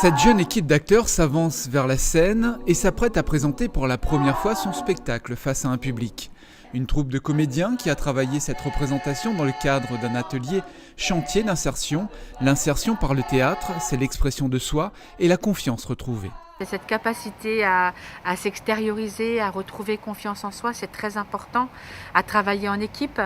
Cette jeune équipe d'acteurs s'avance vers la scène et s'apprête à présenter pour la première fois son spectacle face à un public. Une troupe de comédiens qui a travaillé cette représentation dans le cadre d'un atelier chantier d'insertion. L'insertion par le théâtre, c'est l'expression de soi et la confiance retrouvée. Cette capacité à s'extérioriser, à retrouver confiance en soi, c'est très important, à travailler en équipe,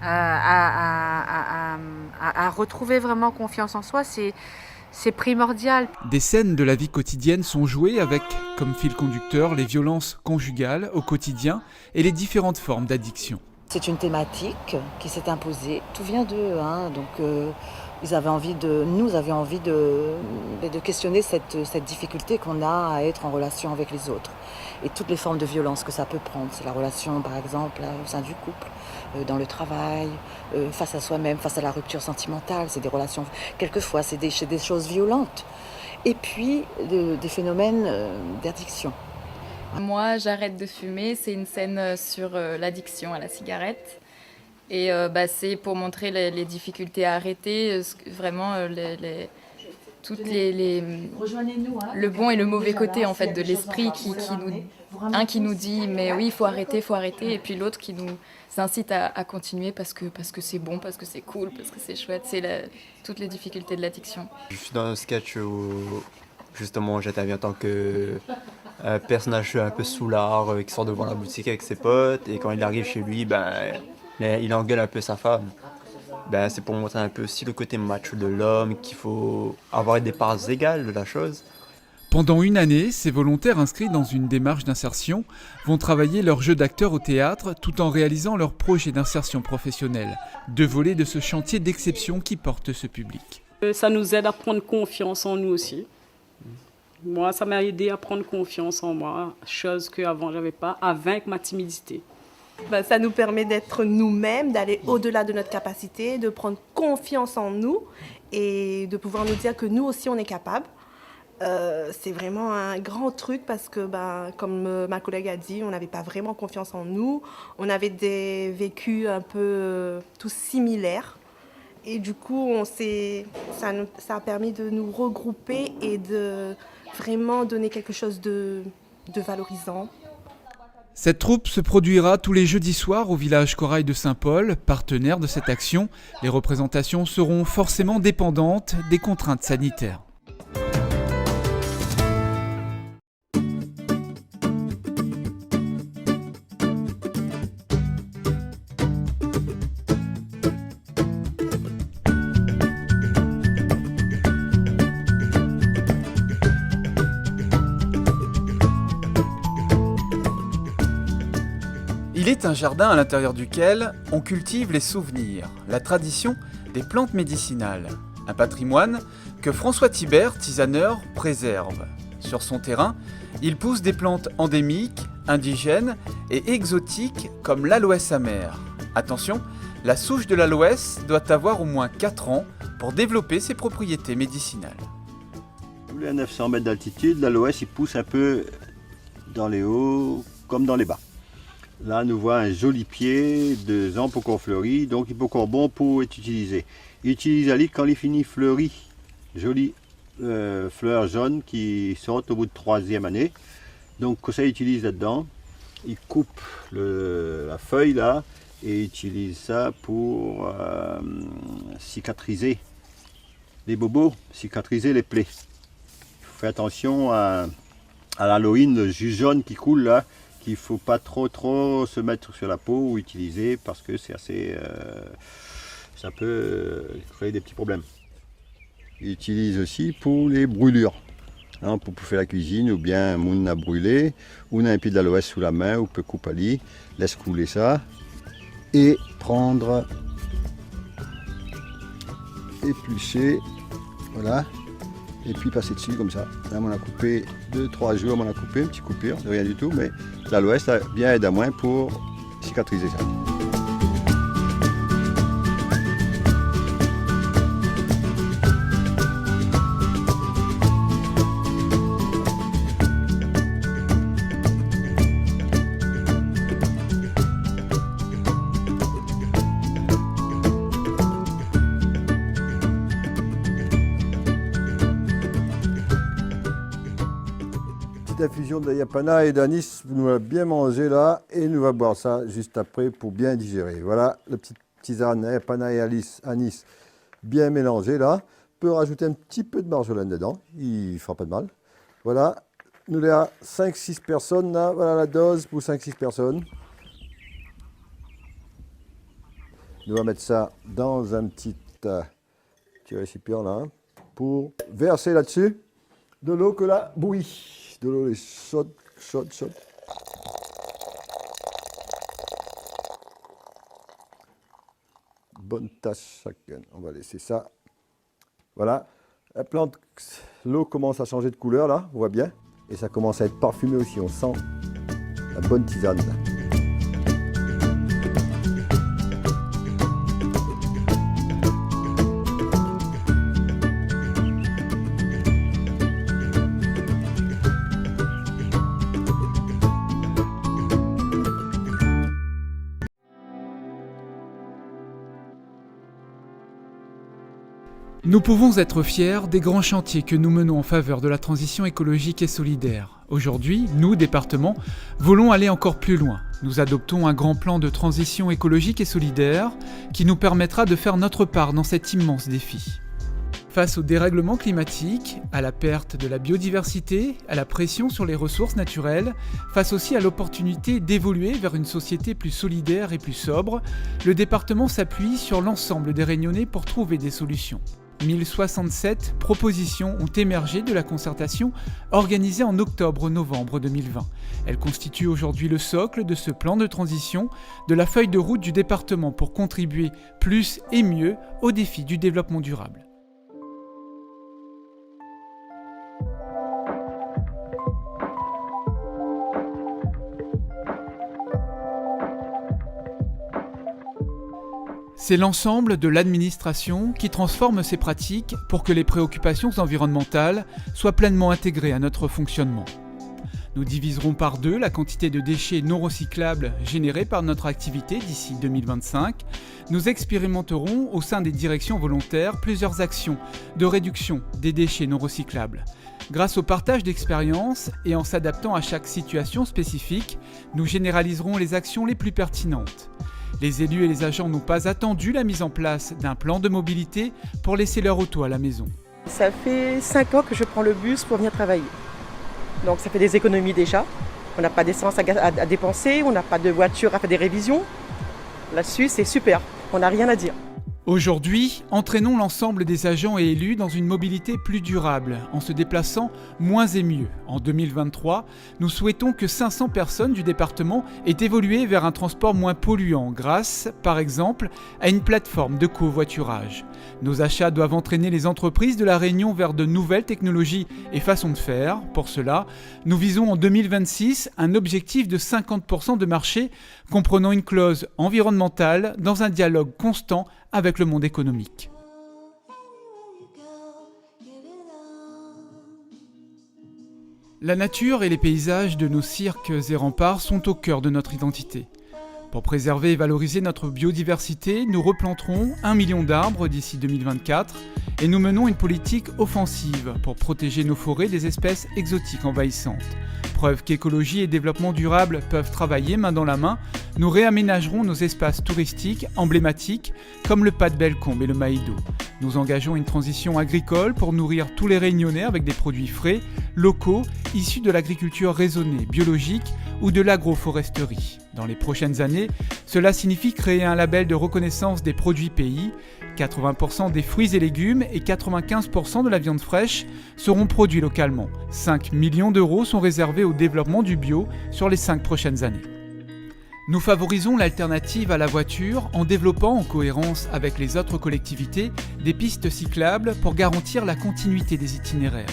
à retrouver vraiment confiance en soi, c'est primordial. Des scènes de la vie quotidienne sont jouées avec, comme fil conducteur, les violences conjugales au quotidien et les différentes formes d'addiction. C'est une thématique qui s'est imposée, tout vient d'eux, nous avions envie de questionner cette difficulté qu'on a à être en relation avec les autres et toutes les formes de violence que ça peut prendre. C'est la relation par exemple au sein du couple, dans le travail, face à soi-même, face à la rupture sentimentale. C'est des relations, quelquefois c'est des choses violentes et puis des phénomènes d'addiction. Moi, j'arrête de fumer, c'est une scène sur l'addiction à la cigarette. Et c'est pour montrer les difficultés à arrêter, vraiment le bon et le mauvais côté en fait de l'esprit qui nous dit mais oui il faut arrêter, et puis l'autre qui nous incite à continuer parce que c'est bon, parce que c'est cool, parce que c'est chouette, c'est toutes les difficultés de l'addiction. Je suis dans un sketch où justement j'interviens en tant que personnage un peu soulard qui sort devant la boutique avec ses potes et quand il arrive chez lui, il engueule un peu sa femme. C'est pour montrer un peu aussi le côté macho de l'homme, qu'il faut avoir des parts égales de la chose. Pendant une année, ces volontaires inscrits dans une démarche d'insertion vont travailler leur jeu d'acteur au théâtre tout en réalisant leur projet d'insertion professionnelle. 2 volets de ce chantier d'exception qui porte ce public. Ça nous aide à prendre confiance en nous aussi. Moi, ça m'a aidé à prendre confiance en moi, chose qu'avant j'avais pas, avec ma timidité. Ça nous permet d'être nous-mêmes, d'aller au-delà de notre capacité, de prendre confiance en nous et de pouvoir nous dire que nous aussi on est capable. C'est vraiment un grand truc parce que, comme ma collègue a dit, on n'avait pas vraiment confiance en nous. On avait des vécus un peu tous similaires. Et du coup, ça a permis de nous regrouper et de vraiment donner quelque chose de valorisant. Cette troupe se produira tous les jeudis soirs au village Corail de Saint-Paul, partenaire de cette action. Les représentations seront forcément dépendantes des contraintes sanitaires. Il est un jardin à l'intérieur duquel on cultive les souvenirs, la tradition des plantes médicinales. Un patrimoine que François Thibert, tisaneur, préserve. Sur son terrain, il pousse des plantes endémiques, indigènes et exotiques comme l'aloès amère. Attention, la souche de l'aloès doit avoir au moins 4 ans pour développer ses propriétés médicinales. Tous les 900 mètres d'altitude, l'aloès il pousse un peu dans les hauts comme dans les bas. Là, nous voit un joli pied de Zampoco fleuri, donc il peut encore bon pour être utilisé. Il utilise la ligue quand il finit fleuri, jolies fleurs jaunes qui sortent au bout de 3e année. Donc ça il utilise là-dedans. Il coupe la feuille là et utilise ça pour cicatriser les bobos, cicatriser les plaies. Il faut faire attention à l'aloïne, le jus jaune qui coule là. Qu'il ne faut pas trop se mettre sur la peau ou utiliser parce que c'est assez, ça peut créer des petits problèmes. Il utilise aussi pour les brûlures, pour faire la cuisine ou bien on a brûlé, on a un pied d'aloès sous la main ou peut couper à lit, laisse couler ça et prendre, éplucher, voilà. Et puis passer dessus comme ça. Là, on a coupé 2-3 jours, on a coupé une petite coupure, c'est rien du tout, mais l'aloès a bien aidé à moins pour cicatriser ça. petite infusion de yapana et d'anis, nous va bien manger là et nous va boire ça juste après pour bien digérer. Voilà, la petite tisane yapana et anis bien mélangée là. On peut rajouter un petit peu de marjolaine dedans, il ne fera pas de mal. Voilà, nous l'avons à 5-6 personnes là, voilà la dose pour 5-6 personnes. Nous allons mettre ça dans un petit récipient là, pour verser là-dessus de l'eau que la bouillie. De l'eau chaude. Bonne tasse chacun. On va laisser ça. Voilà. La plante, l'eau commence à changer de couleur là, on voit bien. Et ça commence à être parfumé aussi, on sent la bonne tisane. Nous pouvons être fiers des grands chantiers que nous menons en faveur de la transition écologique et solidaire. Aujourd'hui, nous, département, voulons aller encore plus loin. Nous adoptons un grand plan de transition écologique et solidaire qui nous permettra de faire notre part dans cet immense défi. Face au dérèglement climatique, à la perte de la biodiversité, à la pression sur les ressources naturelles, face aussi à l'opportunité d'évoluer vers une société plus solidaire et plus sobre, le département s'appuie sur l'ensemble des Réunionnais pour trouver des solutions. 1067 propositions ont émergé de la concertation organisée en octobre-novembre 2020. Elles constituent aujourd'hui le socle de ce plan de transition, de la feuille de route du département pour contribuer plus et mieux aux défis du développement durable. C'est l'ensemble de l'administration qui transforme ces pratiques pour que les préoccupations environnementales soient pleinement intégrées à notre fonctionnement. Nous diviserons par 2 la quantité de déchets non recyclables générés par notre activité d'ici 2025. Nous expérimenterons au sein des directions volontaires plusieurs actions de réduction des déchets non recyclables. Grâce au partage d'expériences et en s'adaptant à chaque situation spécifique, nous généraliserons les actions les plus pertinentes. Les élus et les agents n'ont pas attendu la mise en place d'un plan de mobilité pour laisser leur auto à la maison. Ça fait 5 ans que je prends le bus pour venir travailler. Donc ça fait des économies déjà. On n'a pas d'essence à dépenser, on n'a pas de voiture à faire des révisions. Là-dessus, c'est super, on n'a rien à dire. Aujourd'hui, entraînons l'ensemble des agents et élus dans une mobilité plus durable, en se déplaçant moins et mieux. En 2023, nous souhaitons que 500 personnes du département aient évolué vers un transport moins polluant grâce, par exemple, à une plateforme de covoiturage. Nos achats doivent entraîner les entreprises de La Réunion vers de nouvelles technologies et façons de faire. Pour cela, nous visons en 2026 un objectif de 50% de marché comprenant une clause environnementale dans un dialogue constant avec le monde économique. La nature et les paysages de nos cirques et remparts sont au cœur de notre identité. Pour préserver et valoriser notre biodiversité, nous replanterons 1 million d'arbres d'ici 2024 et nous menons une politique offensive pour protéger nos forêts des espèces exotiques envahissantes. Preuve qu'écologie et développement durable peuvent travailler main dans la main, nous réaménagerons nos espaces touristiques emblématiques comme le Pas de Bellecombe et le Maïdo. Nous engageons une transition agricole pour nourrir tous les Réunionnais avec des produits frais, locaux, issus de l'agriculture raisonnée, biologique ou de l'agroforesterie. Dans les prochaines années, cela signifie créer un label de reconnaissance des produits pays. 80% des fruits et légumes et 95% de la viande fraîche seront produits localement. 5 millions d'euros sont réservés au développement du bio sur les 5 prochaines années. Nous favorisons l'alternative à la voiture en développant, en cohérence avec les autres collectivités, des pistes cyclables pour garantir la continuité des itinéraires.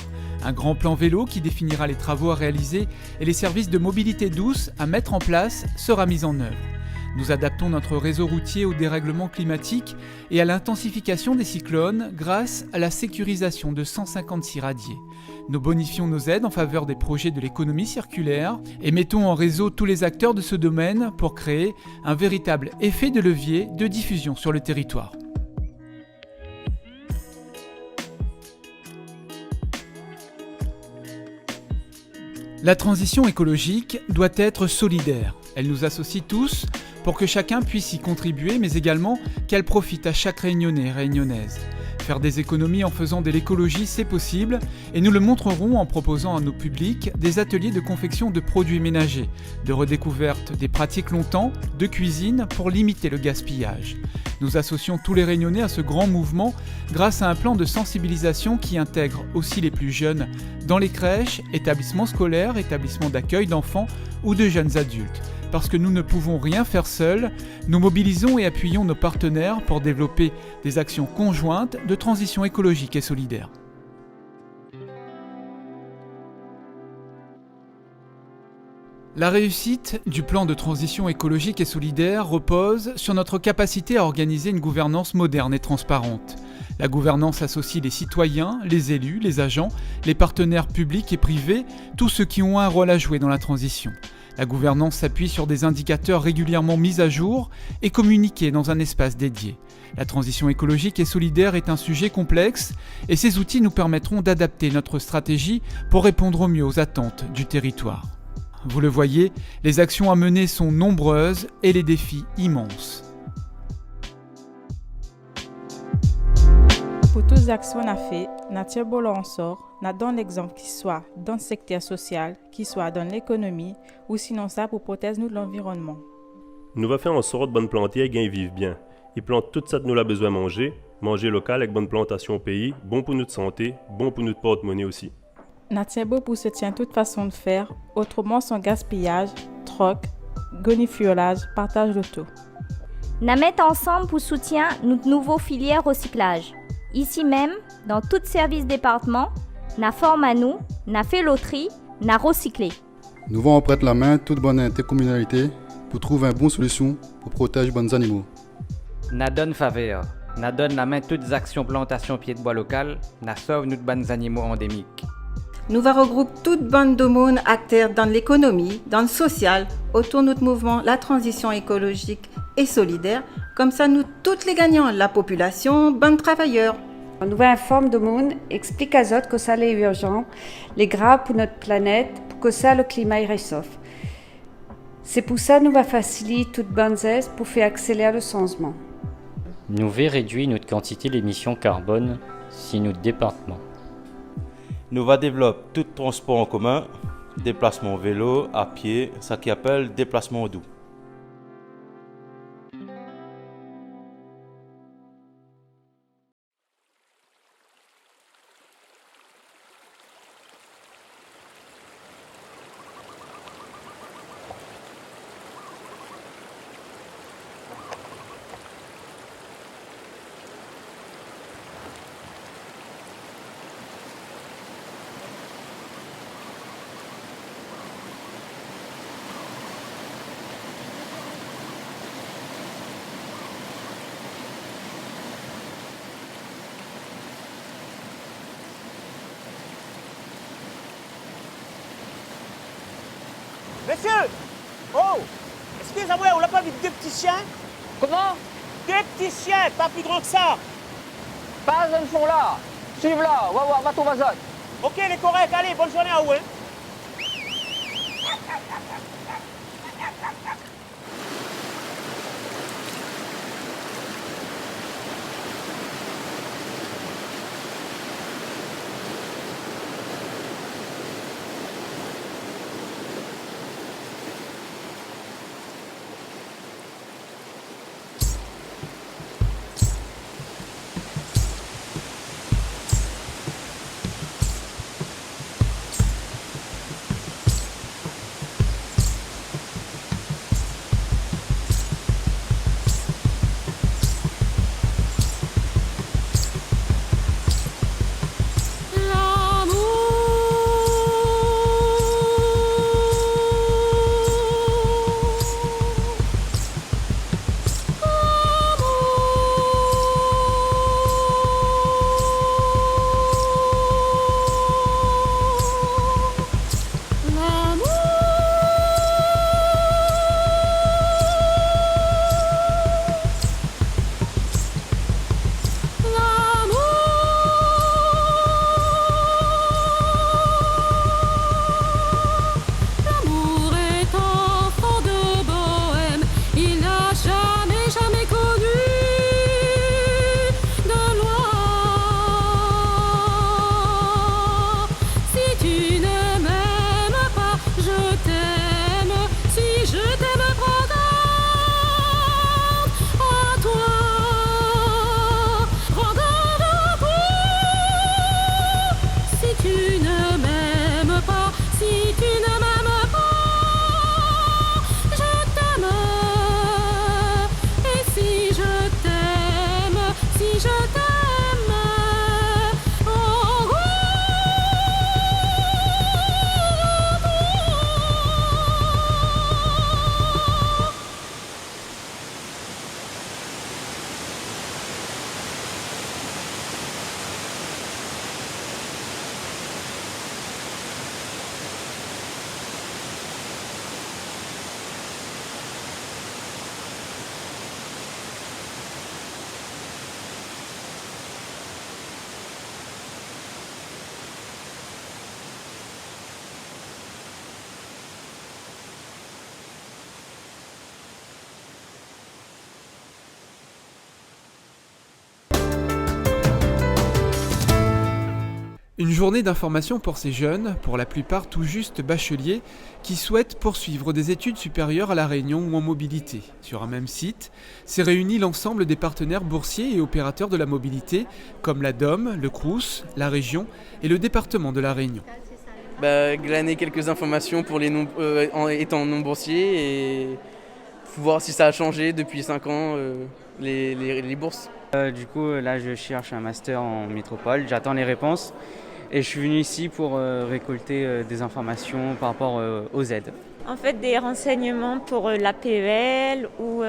Un grand plan vélo qui définira les travaux à réaliser et les services de mobilité douce à mettre en place sera mis en œuvre. Nous adaptons notre réseau routier au dérèglement climatique et à l'intensification des cyclones grâce à la sécurisation de 156 radiers. Nous bonifions nos aides en faveur des projets de l'économie circulaire et mettons en réseau tous les acteurs de ce domaine pour créer un véritable effet de levier de diffusion sur le territoire. La transition écologique doit être solidaire. Elle nous associe tous pour que chacun puisse y contribuer, mais également qu'elle profite à chaque Réunionnais et Réunionnaise. Faire des économies en faisant de l'écologie, c'est possible, et nous le montrerons en proposant à nos publics des ateliers de confection de produits ménagers, de redécouverte des pratiques longtemps, de cuisine pour limiter le gaspillage. Nous associons tous les Réunionnais à ce grand mouvement grâce à un plan de sensibilisation qui intègre aussi les plus jeunes dans les crèches, établissements scolaires, établissements d'accueil d'enfants ou de jeunes adultes. Parce que nous ne pouvons rien faire seuls, nous mobilisons et appuyons nos partenaires pour développer des actions conjointes de transition écologique et solidaire. La réussite du plan de transition écologique et solidaire repose sur notre capacité à organiser une gouvernance moderne et transparente. La gouvernance associe les citoyens, les élus, les agents, les partenaires publics et privés, tous ceux qui ont un rôle à jouer dans la transition. La gouvernance s'appuie sur des indicateurs régulièrement mis à jour et communiqués dans un espace dédié. La transition écologique et solidaire est un sujet complexe et ces outils nous permettront d'adapter notre stratégie pour répondre au mieux aux attentes du territoire. Vous le voyez, les actions à mener sont nombreuses et les défis immenses. Pour toutes les actions qu'on a fait, nous tirons en sort, nous donnons l'exemple qui soit dans le secteur social, qui soit dans l'économie, ou sinon ça pour protéger nous de l'environnement. Nous va faire en sorte de bonnes plantiers et vivre bien. Ils plantent tout ça que nous avons besoin de manger local avec bonne plantation au pays, bon pour notre santé, bon pour notre porte-monnaie aussi. Nous tirons pour se tenir toute façon de faire, autrement sans gaspillage, troc, goniflage, partage de tout. Nous mettons ensemble pour soutenir notre nouveau filière recyclage. Ici même, dans tout service département, nous formons à nous, nous fait loterie, nous recyclé. Nous allons prêter la main à toute bonne intercommunalité pour trouver une bonne solution pour protéger les bons animaux. Nous donne faveur, nous donne la main à toutes les actions plantation pied de bois local, nous sauvons nos bons animaux endémiques. Nous va regrouper toute bande de monde acteurs dans l'économie, dans le social, autour de notre mouvement, la transition écologique et solidaire. Comme ça, nous, toutes les gagnants, la population, bonnes travailleurs. Nous informe de monde, explique à autres que ça est urgent, les grave pour notre planète, pour que ça le climat y réchauffe. C'est pour ça que nous va faciliter toute bonne aide pour faire accélérer le changement. Nous va réduire notre quantité d'émissions carbone si notre département. Nous va développer tout transport en commun, déplacement vélo, à pied, ça qui appelle déplacement doux. Monsieur! Oh! Excusez-moi, on n'a pas vu deux petits chiens? Comment? Deux petits chiens, pas plus grands que ça! Pas un fond là! Suive là, va voir, va ton vazon! Ok, les corrects, allez, bonne journée à vous, hein. Une journée d'information pour ces jeunes, pour la plupart tout juste bacheliers, qui souhaitent poursuivre des études supérieures à La Réunion ou en mobilité. Sur un même site, s'est réuni l'ensemble des partenaires boursiers et opérateurs de la mobilité, comme la DOM, le Crous, la région et le département de La Réunion. Glaner quelques informations pour les en étant non boursier et voir si ça a changé depuis 5 ans les bourses. Du coup, là, je cherche un master en métropole, j'attends les réponses. Et je suis venu ici pour récolter des informations par rapport aux aides. En fait, des renseignements pour l'APEL ou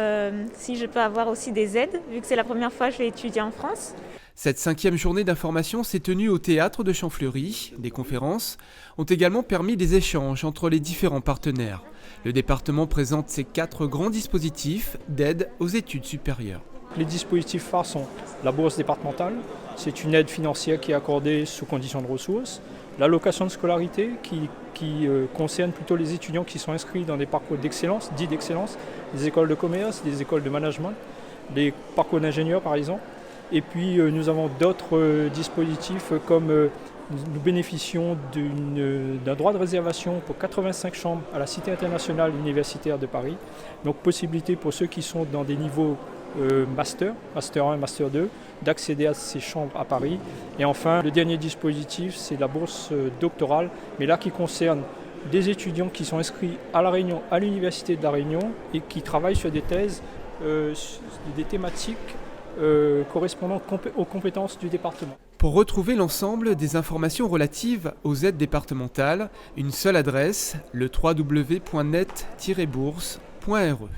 si je peux avoir aussi des aides, vu que c'est la première fois que je vais étudier en France. Cette 5e journée d'information s'est tenue au théâtre de Champfleury. Des conférences ont également permis des échanges entre les différents partenaires. Le département présente ses 4 grands dispositifs d'aide aux études supérieures. Les dispositifs phares sont la bourse départementale, c'est une aide financière qui est accordée sous conditions de ressources, l'allocation de scolarité qui concerne plutôt les étudiants qui sont inscrits dans des parcours d'excellence, dits d'excellence, des écoles de commerce, des écoles de management, des parcours d'ingénieurs par exemple. Et puis nous avons d'autres dispositifs comme nous bénéficions d'un droit de réservation pour 85 chambres à la Cité internationale universitaire de Paris. Donc possibilité pour ceux qui sont dans des niveaux master 1, master 2, d'accéder à ces chambres à Paris. Et enfin, le dernier dispositif, c'est la bourse doctorale, mais là qui concerne des étudiants qui sont inscrits à La Réunion, à l'Université de La Réunion et qui travaillent sur des thèses, des thématiques correspondant aux compétences du département. Pour retrouver l'ensemble des informations relatives aux aides départementales, une seule adresse, le www.net-bourse.re.